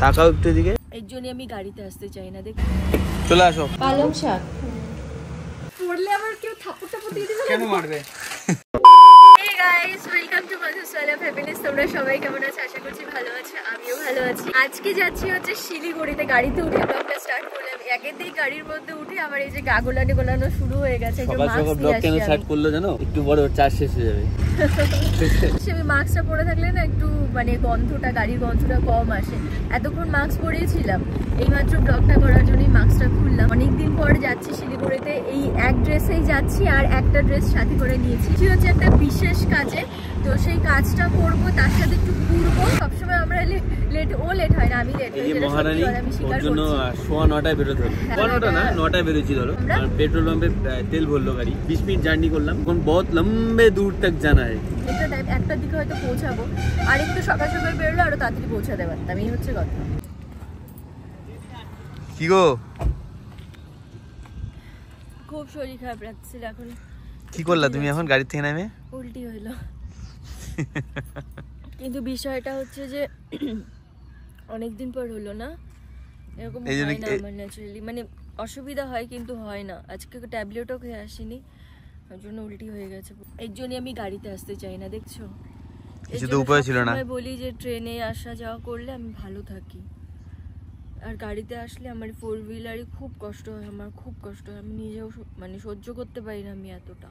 তাকাও একটু এদিকে। এর জন্য আমি গাড়িতে আসতে চাই না। দেখ চলে আসো। পালং শাক পড়লে আবার কেউ থাপ্পড় টাপ্পড় দিয়ে দিবে। কেন মারবে? Hey guys, welcome to Madhuswala Happiness. তোমরা সবাই কেমন আছো? আশা করছি ভালো আছো। আমিও ভালো আছি। আজকে যাচ্ছি হচ্ছে শিলিগুড়িতে। গাড়িতে উঠে ব্লগটা স্টার্ট করলাম। একেতেই গাড়ির মধ্যে উঠে আবার এই যে গাগলানি গোলানো শুরু হয়ে গেছে। সকাল সকাল ব্লগ কেন স্টার্ট করলো জানো? একটু বড় চার্জ শেষ হয়ে যাবে। আমি মাস্কটা পরে থাকলে না একটু মানে গন্ধটা, গাড়ির গন্ধটা কম আসে। এতক্ষণ মাস্ক পরেছিলাম, এইমাত্র ব্লগটা করার জন্যই মাস্কটা খুললাম। অনেকদিন পর যাচ্ছি শিলিগুড়িতে। এই এক ড্রেসেই যাচ্ছি আর একটা ড্রেস সাথে করে নিয়েছি। হচ্ছে একটা বিশেষ কাজে, তো সেই কাজটা করব, তার সাথে একটু ঘুরবো। সবসময় আমরা লেট, ও লেট হয় না, আমি লেট হই। মহারানী ওর জন্য 9:15 বেরোতে হলো। 9:15 না 9টায় বেরোছি ধরো। আর পেট্রোল পাম্পে তেল ভরলো গাড়ি। 20 মিনিট জার্নি করলাম। এখন বহুত লম্বে দূর তক জানা है। একটার দিকে হয়তো পৌঁছাবো, আর একটু সকাল সকাল বেরোলে আরো তাড়াতাড়ি পৌঁছাতে পারতাম। এই হচ্ছে কথা। কি গো, খুব শরীর খারাপ লাগছিল এখন। কি করলা তুমি এখন গাড়ি থেকে নেমে? উল্টি হইলো। কিন্তু বিষয়টা হচ্ছে যে অনেকদিন পর হলো না, এরকম হয় না আমার ন্যাচারালি। মানে অসুবিধা হয় কিন্তু হয় না। আজকে ট্যাবলেটও খেয়ে আসিনি, ওর জন্য উল্টি হয়ে গেছে। এর জন্য আমি গাড়িতে আসতে চাই না। দেখছো, কিছু তো উপায় ছিল না। আমি বলি যে ট্রেনে আসা যাওয়া করলে আমি ভালো থাকি, আর গাড়িতে আসলে আমার 4 হুইলারই খুব কষ্ট হয়। আমার খুব কষ্ট হয়, আমি নিজেও মানে সহ্য করতে পারি না আমি এতটা।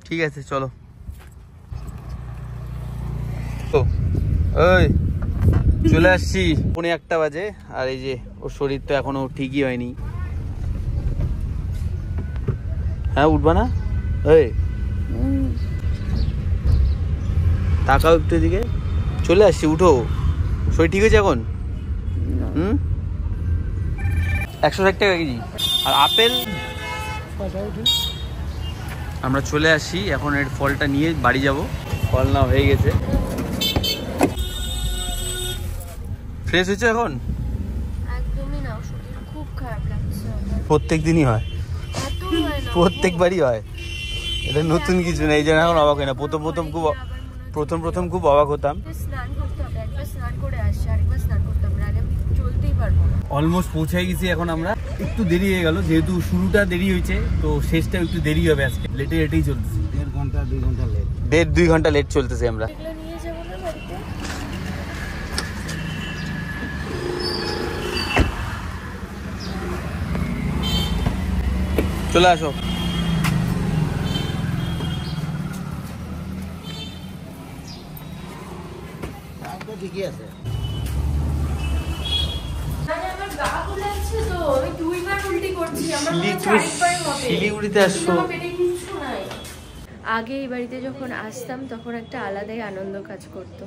ঠিক আছে চলো। ওই চলে আসছি। 1:15 বাজে, আর এই যে ওর শরীর তো এখনো ঠিকই হয়নি। হ্যাঁ উঠবা না? ওই তাকাও একটু এদিকে। চলে আসছি, উঠো। শরীর ঠিক হয়েছে এখন? 160 টাকা কেজি। আর আপেল আমরা চলে আসি। এখন এর ফলটা নিয়ে বাড়ি যাব। ফল না হয়ে গেছে। ফ্রেশ হয়েছে এখন? একদমই না, শরীর খুব খারাপ লাগছে। প্রত্যেক দিনই হয়, প্রত্যেকবারই হয়। এটা নতুন কিছু না, এই জন্য এখন অবাক হয় না। প্রথম খুব অবাক হতাম। স্নান করতে হবে, একবার স্নান করে আসি, আরেকবার স্নান করতে হবে, আরে আমি চলতেই পারবো না। অলমোস্ট পৌঁছে গেছি এখন আমরা। একটু দেরি হয়ে গেল, যেহেতু শুরুটা দেরি হয়েছে তো শেষটা একটু দেরি হবে আজকে। লেটেই চলতেছে। 1.5-2 ঘন্টা লেট চলতেছে আমরা। নিয়ে যাবো না বাড়িতে? চলে আসো। ঠিকই আছে। আগে এই বাড়িতে যখন আসতাম তখন একটা আলাদাই আনন্দ কাজ করতো,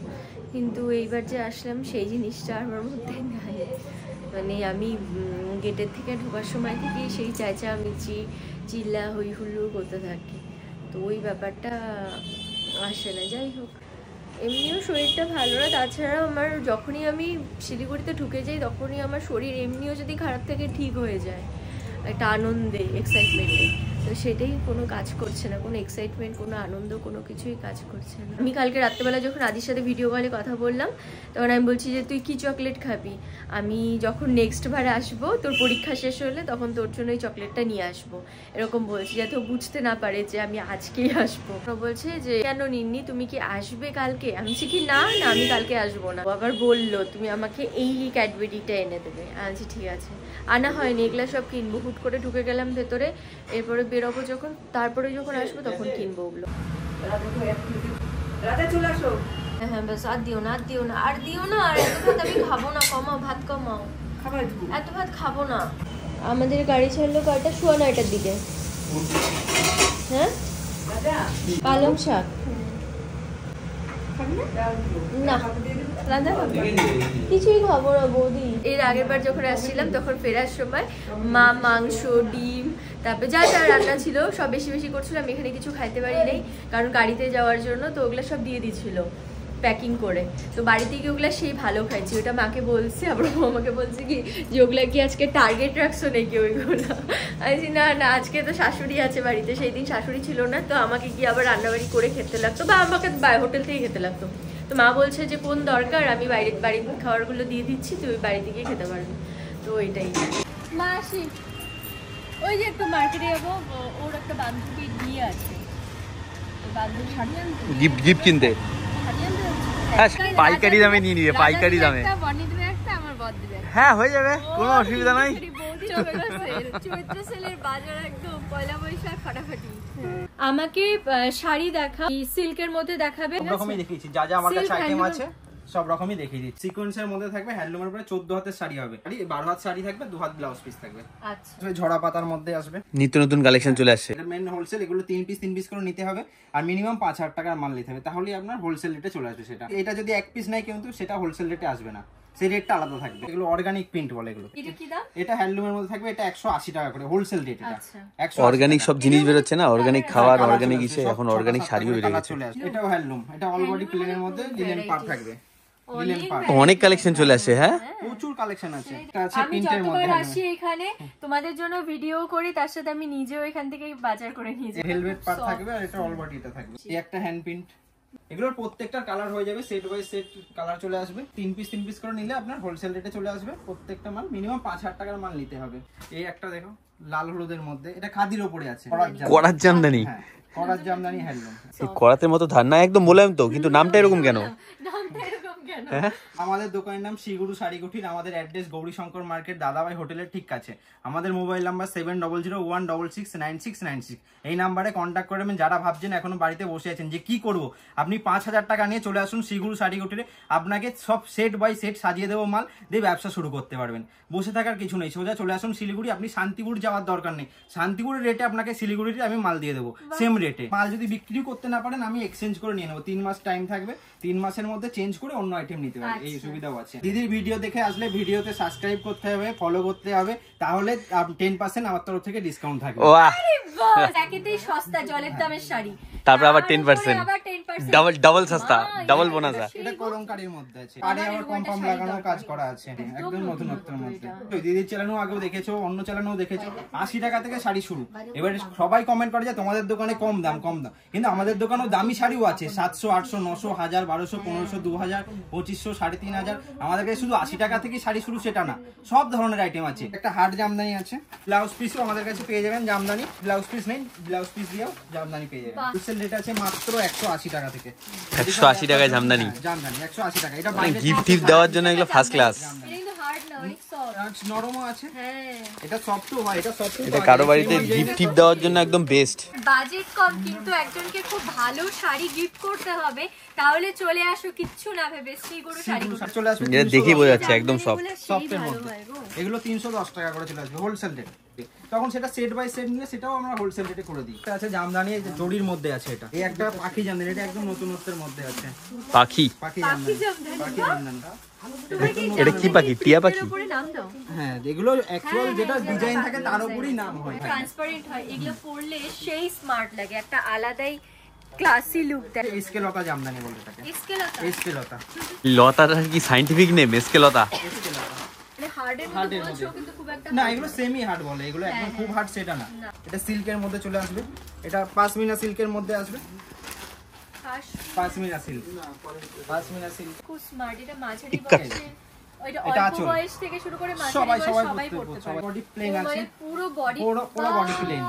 কিন্তু এইবার যে আসলাম সেই জিনিসটা আমার মধ্যে নাই। মানে আমি গেটের থেকে ঢোকার সময় থেকে সেই চেঁচামেচি, চিল্লা হই হুল্লোড় করতে থাকি, তো ওই ব্যাপারটা আসে না। যাই হোক, এমনিও শরীরটা ভালো না। তাছাড়া আমার যখনই আমি শিলিগুড়িতে ঢুকে যাই তখনই আমার শরীর এমনিও যদি খারাপ থাকে ঠিক হয়ে যায় একটা আনন্দে, এক্সাইটমেন্টে। তো সেটাই কোনো কাজ করছে না, কোনো এক্সাইটমেন্ট, কোনো আনন্দ, কোনো কিছুই কাজ করছে না। আমি কালকে রাত্রেবেলা যখন আদির সাথে ভিডিও কলে কথা বললাম তখন আমি বলছি যে তুই কি চকলেট খাবি, আমি যখন নেক্সট বারে আসবো তোর পরীক্ষা শেষ হলে তখন তোর জন্য এই চকলেটটা নিয়ে আসবো, এরকম বলছি, যাতে ও বুঝতে না পারে যে আমি আজকেই আসবো। বলছে যে কেন নিন্নি, তুমি কি আসবে কালকে? আমি বলছি কি না না, আমি কালকে আসবো না। আবার বললো তুমি আমাকে এই ক্যাডবেরিটা এনে দেবে। আমি বলছি ঠিক আছে। আনা হয়নি, এগুলা সব কিনবো। হুট করে ঢুকে গেলাম ভেতরে, এরপরে বেরোবো যখন, তারপরে যখন আসবো তখন কিনবো ওগুলো। হ্যাঁ ব্যাস, আর দিও না, আর দিও না, আর দিও না। আর এত ভাত আমি খাবো না, কমাও ভাত, কমাও। এত ভাত খাবো না। আমাদের গাড়ি ছাড়লো কয়টা? 9:15টার দিকে। হ্যাঁ পালং শাক না, রান্না কিছুই খাবো না বৌদি। এর আগের বার যখন আসছিলাম তখন ফেরার সময় মা মাংস, ডিম, তারপরে যা যা রান্না ছিল সব বেশি বেশি করছিল। আমি এখানে কিছু খাইতে পারি নাই কারণ গাড়িতে যাওয়ার জন্য, তো ওগুলো সব দিয়ে দিচ্ছিল প্যাকিং করে। তো বাড়িতে গিয়ে ওগুলো সেই ভালো খাইছি, ওটা মাকে বলছে। আবার আমাকে বলছে কি যে ওগুলা কি আজকে টার্গেট রাখছো নাকি ওইগুলো? আমি না না, আজকে তো শাশুড়ি আছে বাড়িতে, সেই দিন শাশুড়ি ছিল না, তো আমাকে গিয়ে আবার রান্নাবাড়ি করে খেতে লাগতো, বা আমাকে হোটেল থেকে খেতে লাগতো। তো মা বলছে যে কোন দরকার, আমি বাড়ির খাবারগুলো দিয়ে দিচ্ছি, তুই বাড়ি থেকে খেতে পারবি। তো ওইটাই মা আসি, ওই যে একটু মার্কেটে যাবো, ওর একটা বান্ধবীর বিয়ে আছে, বান্ধবী শাড়ি আনতে, গিফট কিনতে, পাইকারি দামে নিয়ে নিবে, পাইকারি দামে। হ্যাঁ হয়ে যাবে, কোনো অসুবিধা নাই। চৈত্র সেলের বাজার একদম পয়লা বৈশাখ ফাটাফাটি। আমাকে শাড়ি দেখা, সিল্কের মধ্যে দেখাবে, সব রকমই দেখিয়েছি, যা যা আমার কাছে আইটেম আছে সব রকমই দেখিয়ে দিচ্ছি। সিকোয়েন্সের মধ্যে থাকবে, হ্যান্ডলুমের উপরে 14 হাতের শাড়ি হবে, 12 হাত শাড়ি থাকবে, 2 হাত ব্লাউজ পিস থাকবে। আচ্ছা, ঝরা পাতার মধ্যে আসবে, নিত্য নতুন কালেকশন চলে আসছে। এটা মেন হোলসেল, এগুলো 3 পিস করে নিতে হবে, আর মিনিমাম 5000 টাকার মাল নিতে হবে, তাহলে আপনার হোলসেল রেটে চলে আসবে। সেটা এটা যদি 1 পিস নেয় কিন্তু সেটা হোলসেল রেটে আসবে না, সেই রেটটা আলাদা থাকবে। এগুলো অর্গানিক প্রিন্ট বলে এগুলো। এটা হ্যান্ডলুমের মধ্যে থাকবে, এটা 180 টাকা করে হোলসেল রেট। এটা অর্গানিক সব জিনিস বেরোচ্ছে না, অর্গানিক খাবার, অর্গানিক ইসে, এখন অর্গানিক শাড়িও বেরিয়ে গেছে। এটাও হ্যান্ডলুম, এটা অল বডি প্লেনের মধ্যে লিনেন পার থাকবে। অনেক কালেকশন চলে আসে, হ্যাঁ প্রচুর কালেকশন আছে। আমি যতবার আসি এখানে তোমাদের জন্য ভিডিও করি, তার সাথে আমি নিজেও এখান থেকে বাজার করে নিয়ে যাই। ভেলভেট পার থাকবে, আর এটা অল বডিটা থাকবে। এই একটা হ্যান্ড প্রিন্ট, এগুলোর প্রত্যেকটার কালার হয়ে যাবে, সেট বাই সেট কালার চলে আসবে। 3 পিস করে নিলে আপনার হোলসেল রেটে চলে আসবে। প্রত্যেকটা মাল মিনিমাম 5000 টাকার মাল নিতে হবে। এই একটা দেখো লাল হলুদের মধ্যে, এটা খাদির উপরে আছে, করাত জামদানি। হ্যাঁ, করাত জামদানি হ্যান্ডলুম। এই করাতের মতো ধারণা একদম মোলায়েম তো, কিন্তু নামটা এরকম কেন? আমাদের দোকানের নাম শ্রীগুরু শাড়ি কুঠির, আমাদের অ্যাড্রেস গৌরীশঙ্কর মার্কেট, দাদাভাই হোটেলের ঠিক কাছে। আমাদের মোবাইল নাম্বার 7001669696। এই নাম্বারে কন্ট্যাক্ট করবেন। যারা ভাবছেন এখনো বাড়িতে বসে আছেন যে কি করব, আপনি 5000 টাকা নিয়ে চলে আসুন শ্রীগুরু শাড়ি কুঠিরে, আপনাকে সব সেট বাই সেট সাজিয়ে দেবো মাল দিয়ে ব্যবসা শুরু করতে পারবেন। বসে থাকার কিছু নেই, সোজা চলে আসুন শিলিগুড়ি। আপনি শান্তিপুর যাওয়ার দরকার নেই, শান্তিপুরের রেটে আপনাকে শিলিগুড়িতে আমি মাল দিয়ে দেবো সেম রেটে। মাল যদি বিক্রি করতে না পারেন আমি এক্সচেঞ্জ করে নিয়ে নেবো, 3 মাস টাইম থাকবে, 3 মাসের মধ্যে চেঞ্জ করে অন্য আইটেম নিতে পারবেন। এই সুবিধাও আছে। দিদির ভিডিও দেখে আসলে ভিডিওতে সাবস্ক্রাইব করতে হবে, ফলো করতে হবে, তাহলে 10% আমার তরফ থেকে ডিসকাউন্ট থাকবে। একেতেই সস্তা জলের দামের শাড়ি, তারপর আবার 10% ডাবল সস্তা, ডাবল বোনাস। এটা কলমকারীর মধ্যে আছে, আরে আবার কম্পাম লাগানোর কাজ করা আছে, একদম নতুনত্বের মধ্যে। দিদির চ্যানেলও আগেও দেখেছো, অন্য চ্যানেলও দেখেছো, 80 টাকা থেকে শাড়ি শুরু। এবারে সবাই কমেন্ট করে যে তোমাদের দোকানে কম দাম, কিন্তু আমাদের দোকানেও দামি শাড়িও আছে, 700 800 900 1000 1200 1500 2000 2500 3500। আমাদের কাছে শুধু 80 টাকা থেকে শাড়ি শুরু সেটা না, সব ধরনের আইটেম আছে। একটা হার্ড জামদানি আছে, ব্লাউজ পিসও আমাদের কাছে পেয়ে যাবেন। জামদানি ব্লাউজ পিস নেই, ব্লাউজ পিস দিয়েও জামদানি পেয়ে যাবেন। হোলসেল রেট আছে মাত্র 180 টাকা থেকে। 180 টাকায় জামদানি, 180 টাকা। এটা গিফট দেওয়ার জন্য এগুলো ফার্স্ট ক্লাস। নরমও আছে, এটা সফটও হয়, এটা কারো বাড়িতে গিফট দেওয়ার জন্য একদম বেস্ট। বাজেট কম, কিন্তু একজনকে খুব ভালো শাড়ি গিফট করতে হবে, তাহলে চলে আসো, কিচ্ছু না ভেবে শ্রীগুরু শাড়ি চলে আসবে। এটা দেখেই বোঝা যাচ্ছে একদম সফটের মধ্যে। এগুলো 310 টাকা করে চলে আসবে হোলসেল রেট। তখন সেটা সেট বাই সেট নিলে সেটাও আমরা হোলসেল রেটে করে দিই। এটা আছে জামদানি, জরির মধ্যে আছে। এটা এই একটা পাখি জামদানি, এটা একদম নতুনত্বের মধ্যে আছে। পাখি জামদানি। এটা কি পাখি? টিয়া পাখি। হ্যাঁ, এগুলো অ্যাকচুয়াল যেটা ডিজাইন থাকে তার উপরই নাম হয়, ট্রান্সপারেন্ট হয়। এগুলো পরলে সেই স্মার্ট লাগে, একটা আলাদাই ক্লাসি লুক দেয়। এসকেলতা জামদানি বলে থাকে। এসকেলতা লতাটা কি সায়েন্টিফিক নেম? এসকেলতা মানে হার্ডের মধ্যে বলছো, কিন্তু খুব একটা না, এগুলো সেমি হার্ড বলে, এগুলো একদম খুব হার্ড সেটা না। এটা সিল্কের মধ্যে চলে আসবে, এটা পাশমিনা সিল্কের মধ্যে আসবে। পাশমিনা সিল্ক, পাশমিনা সিল্ক খুব স্মার্ট। এটা মাঝারি বয়সে, এটা অল্প বয়স থেকে শুরু করে মাঝারি বয়স সবাই পড়তে পারে। বডি প্লেন আছে, পুরো বডি প্লেন।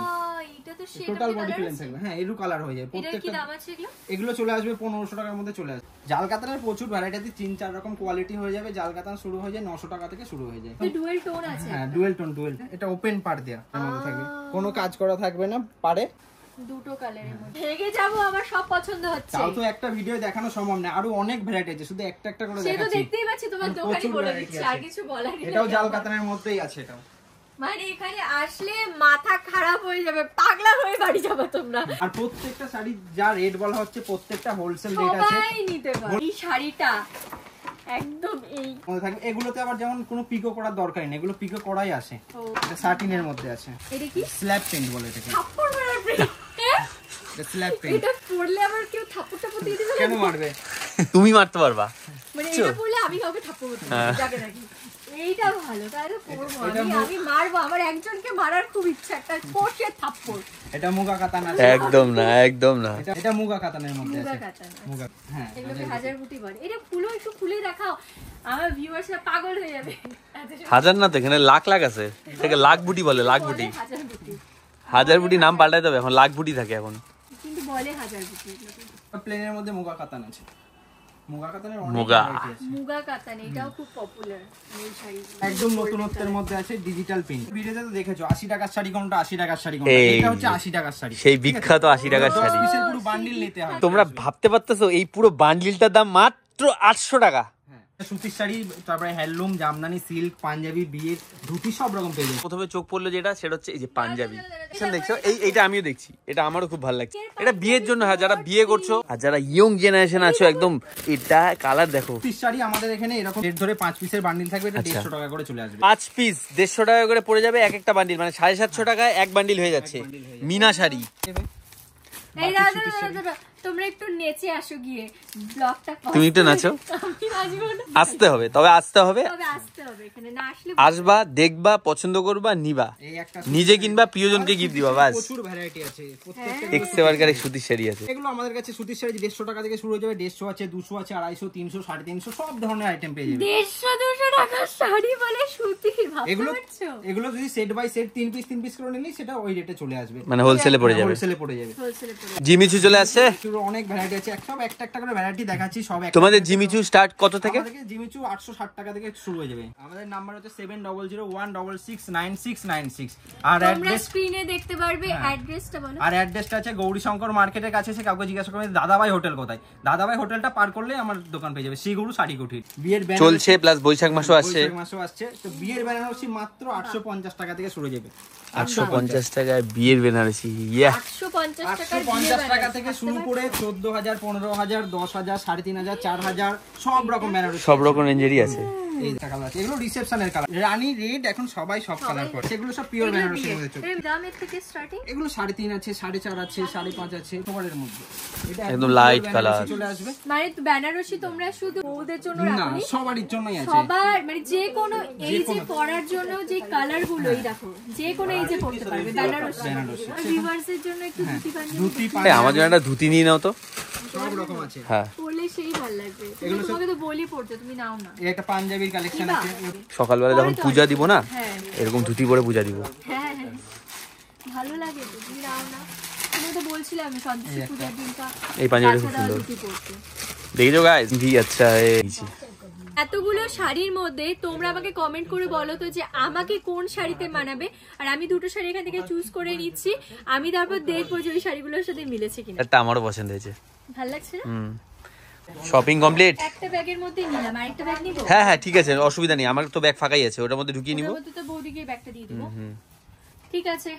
এটা তো সেই টোটাল বডি প্লেন থাকবে। হ্যাঁ, এরু কালার হয়ে যায় প্রত্যেকটা। কি দাম আছে এগুলো? এগুলো চলে আসবে 1500 টাকার মধ্যে চলে আসবে। জাল কাতানের প্রচুর ভ্যারাইটি আছে, 3-4 রকম কোয়ালিটি হয়ে যাবে। জাল কাতান শুরু হয়ে যায় 900 টাকা থেকে শুরু হয়ে যায়। ডুয়াল টোন আছে। হ্যাঁ, ডুয়াল টোন, এটা ওপেন পার দেয়া এর মধ্যে থাকবে, কোনো কাজ করা থাকবে না পারে। দুটো কালারের মধ্যে হেগে যাব, আমার সব পছন্দ হচ্ছে। তাও তো একটা ভিডিও দেখানো সম্ভব না, আরো অনেক ভ্যারাইটি আছে, শুধু একটা একটা করে দেখাচ্ছি। সেটা দেখতেই পাচ্ছি, তোমার দোকানে বলে দিচ্ছি, আর কিছু বলার নেই। এটাও জাল কাতানের মধ্যেই আছে। এটাও মানে এখানে আসলে মাথা খারাপ হয়ে যাবে, পাগলা হয়ে বাড়ি যাবে তোমরা। আর প্রত্যেকটা শাড়ি যা রেট বলা হচ্ছে প্রত্যেকটা হোলসেল রেট আছে, সবাই নিতে পারে। এই শাড়িটা একদম এই মধ্যে থাকবে। এগুলোতে আবার যেমন কোনো পিকো করার দরকার নেই, এগুলো পিকো করাই আসে। এটা সাটিনের মধ্যে আছে। এটা কি স্ল্যাব প্রিন্ট বলে এটাকে। থাপ্পড় মারার প্রিন্ট। এটা স্ল্যাব প্রিন্ট। এটা পরলে আবার কেউ থাপ্পড়টা দিয়ে দিবে? কেন মারবে? তুমি মারতে পারবা। মানে এটা পরলে আমি কাউকে থাপ্পড় মারতে যাবে নাকি? এইটা ভালো, তাই তো করবো আমি মারবো, আমার একজনকে মারার খুব ইচ্ছা, একটা স্পোর্টসের থাপ্পড়। এটা মুগা কাতানা, একদম না, একদম না। এটা মুগা কাতানের মধ্যে মুগা আছে। কাতানা, মুগা, হ্যাঁ এগুলোকে হাজার বুটি বলে। এটা খুলো, একটু খুলে দেখাও, আমার ভিউয়ার্সরা পাগল হয়ে যাবে। হাজার না তো, এখানে লাখ লাখ আছে, এটাকে লাখ বুটি বলে, লাখ বুটি। হাজার বুটি, হাজার বুটি নাম পাল্টাই দেবে, এখন লাখ বুটি থাকে এখন। কিন্তু বলে হাজার বুটি। প্লেনের মধ্যে মুগা কাতান আছে। মুগা কাতানের অনেক মুগা। variety আছে। মুগা কাতান এটাও খুব পপুলার এই শাড়ি, একদম নতুনত্বের মধ্যে আছে, ডিজিটাল প্রিন্ট। ভিডিওতে তো দেখেছো 80 টাকার শাড়ি কোনটা, 80 টাকার শাড়ি কোনটা, এই এটা হচ্ছে 80 টাকার শাড়ি। সেই বিখ্যাত 80 টাকার 10 শাড়ি। পিসের পুরো বান্ডিল নিতে হয়। তোমরা ভাবতে পারতেছো এই পুরো বান্ডিলটার দাম মাত্র 800 টাকা। সুতির শাড়ি, তারপরে হ্যান্ডলুম, জামদানি, সিল্ক, পাঞ্জাবি, বিয়ের ধুতি সব রকম পেয়ে যাবে। প্রথমে চোখ পড়লো যেটা, সেটা হচ্ছে এই যে পাঞ্জাবি। দেখছো, এইটা আমিও দেখছি, এটা আমারও খুব ভালো লাগছে। এটা বিয়ের জন্য, হ্যাঁ, যারা বিয়ে করছো আর যারা ইয়ং জেনারেশন আছো, একদম এটা কালার দেখো। সুতির শাড়ি আমাদের এখানে এরকম রেট ধরে 5 পিসের বান্ডিল থাকবে, এটা 150 টাকা করে চলে আসবে। 5 পিস 150 টাকা করে পড়ে যাবে এক একটা বান্ডিল, মানে 750 টাকায় এক বান্ডিল হয়ে যাচ্ছে। মিনা শাড়ি। এই দাদা তোমরা একটু নেচে আসো গিয়ে, ব্লগটা তুমি একটু নাচো। আমি নাচবো না, আসতে হবে, তবে আসতে হবে, তবে আসতে হবে, এখানে না আসলে আসবা, দেখবা, পছন্দ করবা, নিবা, এই একটা নিজে কিনবা, প্রিয়জনকে গিফট দিবা, বাস। প্রচুর ভ্যারাইটি আছে, প্রত্যেকটা এক্সেবারকার সুতির শাড়ি আছে। এগুলো আমাদের কাছে সুতির শাড়ি 150 টাকা থেকে শুরু হয়ে যাবে। 150 আছে, 200 আছে, 250, 300, 350 সব ধরনের আইটেম পেয়ে যাবে। 150-200 টাকার শাড়ি বলে সুতির, ভাবতে এগুলো পারছো? এগুলো যদি সেট বাই সেট 3 পিস করে নিলি সেটা ওই রেটে চলে আসবে, মানে হোলসেলে পড়ে যাবে। হোলসেলে পড়ে যাবে। হোলসেলে পড়ে। জিমিচু চলে আসছে। পুরো অনেক ভ্যারাইটি আছে, সব একটা করে ভ্যারাইটি দেখাচ্ছি সব। তোমাদের জিমিচু স্টার্ট কত থেকে? আমাদের জিমিচু 860 টাকা থেকে শুরু হয়ে যাবে। আমাদের নাম্বার হচ্ছে 7001669696 আর তোমরা অ্যাড্রেস স্ক্রিনে দেখতে পারবে, অ্যাড্রেসটা বলো। আর অ্যাড্রেসটা আছে গৌরীশঙ্কর মার্কেটের কাছে। এসে কাউকে জিজ্ঞাসা করবে দাদাভাই হোটেল কোথায়, দাদাভাই হোটেলটা পার করলে আমার দোকান পেয়ে যাবে, শ্রীগুরু শাড়ি কুঠির। বিয়ের ব্যানার চলছে, প্লাস বৈশাখ মাসও আসছে। বৈশাখ মাসও আসছে, তো বিয়ের বেনারসি মাত্র 850 টাকা থেকে শুরু হয়ে যাবে। 850 টাকায় বিয়ের বেনারসি, ইয়া। 850 টাকার 850 টাকা থেকে শুরু করে 14,000, 15,000, 10,000, 3,500, 4,000 সব রকম বেনারসি, সব রকম রেঞ্জেরই আছে। এই কালার আছে, এগুলো রিসেপশনের কালার। রানী রেড এখন সবাই সব কালার করে, সেগুলো সব পিওর বেনারসির মধ্যে চলে। এর দামের থেকে স্টার্টিং এগুলো 3.5 আছে, 4.5 আছে, 5.5 আছে, তোমাদের মধ্যে এটা একদম লাইট কালার চলে আসবে। মানে বেনারসি তোমরা শুধু বউদের জন্য না, রাখোনি, সবারই জন্যই আছে। সবার মানে যে কোনো এই যে পরার জন্য যে কালার গুলো, এই দেখো যে কোনো এই যে পড়তে পারবে বেনারসি। আর ভিউয়ার্সের জন্য একটু ধুতি পাঞ্জাবি ধুতি আমার জন্য একটা ধুতি নিয়ে নাও তো। সব রকম আছে, হ্যাঁ, পরলে সেই ভালো লাগবে। তোমাকে তো বলি পড়তে, তুমি নাও না। এই একটা পাঞ্জাবির কালেকশন আছে। সকালবেলা যখন পূজা দিব না, হ্যাঁ এরকম ধুতি পরে পূজা দিব। হ্যাঁ হ্যাঁ, ভালো লাগে তো, তুমি নাও না। তুমি তো বলছিলে আমি সন্তোষী পূজার দিনটা এই পাঞ্জাবিটা খুব সুন্দর, ধুতি পরতে। দেখছো গাইস? ভি আচ্ছা এই এতগুলো শাড়ির মধ্যে তোমরা আমাকে কমেন্ট করে বলো তো যে আমাকে কোন শাড়িতে মানাবে, আর আমি দুটো শাড়ি এখান থেকে চুজ করে নিচ্ছি। আমি তারপর দেখবো যে ওই শাড়িগুলোর সাথে মিলেছে কিনা। এটা আমারও পছন্দ হয়েছে। ভালো লাগছে না? Shopping complete. একটা ব্যাগের মধ্যে নিলাম, আরেকটা ব্যাগ নিব। হ্যাঁ হ্যাঁ, ঠিক আছে, অসুবিধা নেই, আমার তো ব্যাগ ফাঁকাই আছে, ওটার মধ্যে ঢুকিয়ে নিব। ওটার মধ্যে তো বৌদিকে ব্যাগটা দিয়ে দেবো। ঠিক আছে,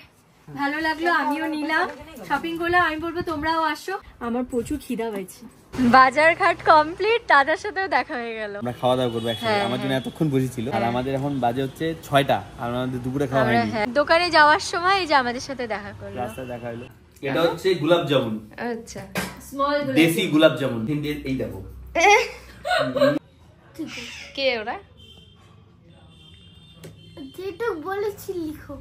ভালো লাগলো, আমিও নিলাম, শপিং করলাম। আমি বলবো তোমরাও আসো, আমার প্রচুর খিদা হয়েছে। বাজার ঘাট কমপ্লিট, দাদার সাথেও দেখা হয়ে গেল। আমরা খাওয়া দাওয়া করবো একসাথে, আমার জন্য এতক্ষণ বসেছিল। আর আমাদের এখন বাজে হচ্ছে 6টা, আর আমাদের দুপুরে খাওয়া হয়নি। দোকানে যাওয়ার সময় এই যে আমাদের সাথে দেখা করলো। রাস্তায় দেখা হলো। এটা হচ্ছে গোলাপ জামুন, আচ্ছা স্মল দেশি গোলাপ জামুন। এই দেখো কে ওরা, যেটা বলেছি লিখো।